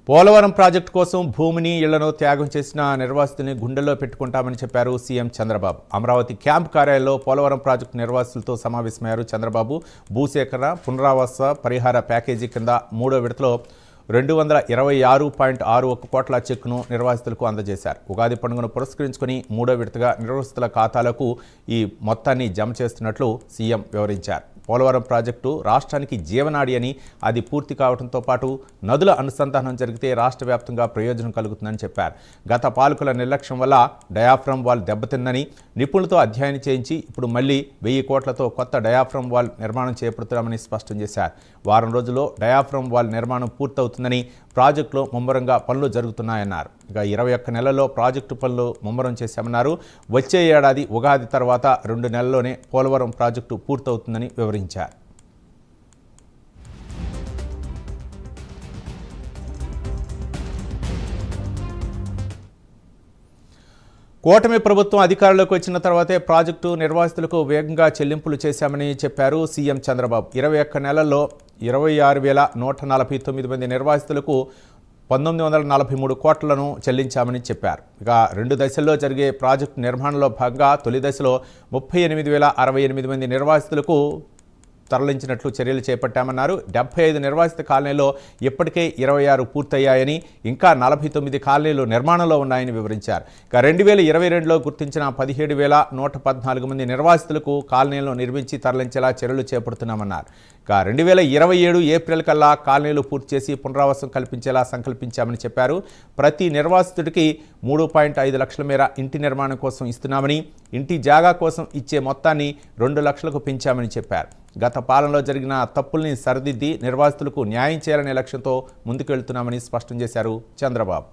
Polavaram project కోసం భూమిని ఇళ్లను త్యాగం చేసిన నిర్వాసితుల్ని గుండెల్లో పెట్టుకుంటామని చెప్పారు సీఎం చంద్రబాబు. అమరావతి క్యాంప్ కార్యాలయంలో పోలవరం ప్రాజెక్టు నిర్వాసితులతో సమావేశమయ్యారు చంద్రబాబు. భూసేకరణ పునరావాస పరిహార ప్యాకేజీ కింద మూడో విడతలో 226.61 కోట్ల చెక్కును నిర్వాసితులకు అందజేశారు. ఉగాది పండుగను పురస్కరించుకుని మూడో విడతగా నిర్వాసితుల ఖాతాలకు ఈ మొత్తాన్ని జమ చేస్తున్నట్లు సీఎం వివరించారు. పోలవరం ప్రాజెక్టు రాష్ట్రానికి జీవనాడి అని, అది పూర్తి కావడంతో పాటు నదుల అనుసంధానం జరిగితే రాష్ట్ర వ్యాప్తంగా ప్రయోజనం కలుగుతుందని చెప్పారు. గత పాలకుల నిర్లక్ష్యం వల్ల డయాఫ్రమ్ వాల్ దెబ్బతిందని నిపుణులతో అధ్యయనం చేయించి ఇప్పుడు మళ్లీ 1000 కోట్లతో కొత్త డయాఫ్రమ్ వాల్ నిర్మాణం చేపడుతున్నామని స్పష్టం చేశారు. వారం రోజుల్లో డయాఫ్రమ్ వాల్ నిర్మాణం పూర్తవుతుందని, ప్రాజెక్టులో ముమ్మరంగా పనులు జరుగుతున్నాయన్నారు. ఇక 21 నెలల్లో ప్రాజెక్టు పనులు ముమ్మరం చేశామన్నారు. వచ్చే ఏడాది ఉగాది తర్వాత 2 నెలల్లోనే పోలవరం ప్రాజెక్టు పూర్తవుతుందని వివరించారు. కూటమి ప్రభుత్వం అధికారంలోకి వచ్చిన తర్వాతే ప్రాజెక్టు నిర్వాసితులకు వేగంగా చెల్లింపులు చేశామని చెప్పారు సీఎం చంద్రబాబు. 21 నెలల్లో 26,149 మంది నిర్వాసితులకు 1943 కోట్లను చెల్లించామని చెప్పారు. ఇక 2 దశల్లో జరిగే ప్రాజెక్టు నిర్మాణంలో భాగంగా తొలి దశలో 38,068 మంది నిర్వాసితులకు తరలించినట్లు చర్యలు చేపట్టామన్నారు. 75 నిర్వాసిత కాలనీలో ఇప్పటికే 26 పూర్తయ్యాయని, ఇంకా 49 కాలనీలు నిర్మాణంలో ఉన్నాయని వివరించారు. ఇక 2022లో గుర్తించిన 17,114 మంది నిర్వాసితులకు కాలనీలను నిర్మించి తరలించేలా చర్యలు చేపడుతున్నామన్నారు. ఇక 2027 ఏప్రిల్ కల్లా కాలనీలు పూర్తి చేసి పునరావాసం కల్పించేలా సంకల్పించామని చెప్పారు. ప్రతి నిర్వాసితుడికి 3.5 లక్షల మేర ఇంటి నిర్మాణం కోసం ఇస్తున్నామని, ఇంటి జాగా కోసం ఇచ్చే మొత్తాన్ని 2 లక్షలకు పెంచామని చెప్పారు. గత పాలనలో జరిగిన తప్పుల్ని సరిదిద్ది నిర్వాసితులకు న్యాయం చేయాలనే లక్ష్యంతో ముందుకు వెళ్తున్నామని స్పష్టం చేశారు చంద్రబాబు.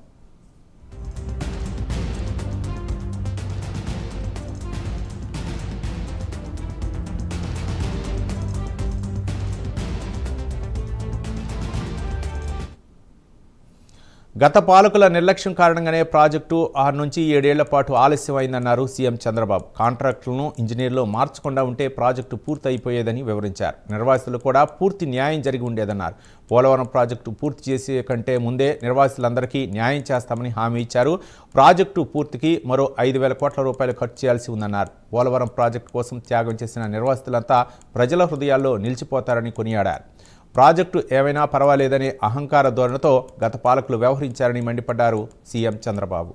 గత పాలకుల నిర్లక్ష్యం కారణంగానే ప్రాజెక్టు 6 నుంచి 7 ఏళ్ల పాటు ఆలస్యమైందన్నారు సీఎం చంద్రబాబు. కాంట్రాక్టులను ఇంజనీర్లు మార్చకుండా ఉంటే ప్రాజెక్టు పూర్తి అయిపోయేదని వివరించారు. నిర్వాసితులు కూడా పూర్తి న్యాయం జరిగి ఉండేదన్నారు. పోలవరం ప్రాజెక్టు పూర్తి చేసే కంటే ముందే నిర్వాసితులందరికీ న్యాయం చేస్తామని హామీ ఇచ్చారు. ప్రాజెక్టు పూర్తికి మరో 5,000 కోట్ల రూపాయలు ఖర్చు చేయాల్సి ఉందన్నారు. పోలవరం ప్రాజెక్టు కోసం త్యాగం చేసిన నిర్వాసితులంతా ప్రజల హృదయాల్లో నిలిచిపోతారని కొనియాడారు. ప్రాజెక్టు ఏమైనా పర్వాలేదనే అహంకార ధోరణితో గత పాలకులు వ్యవహరించారని మండిపడ్డారు సీఎం చంద్రబాబు.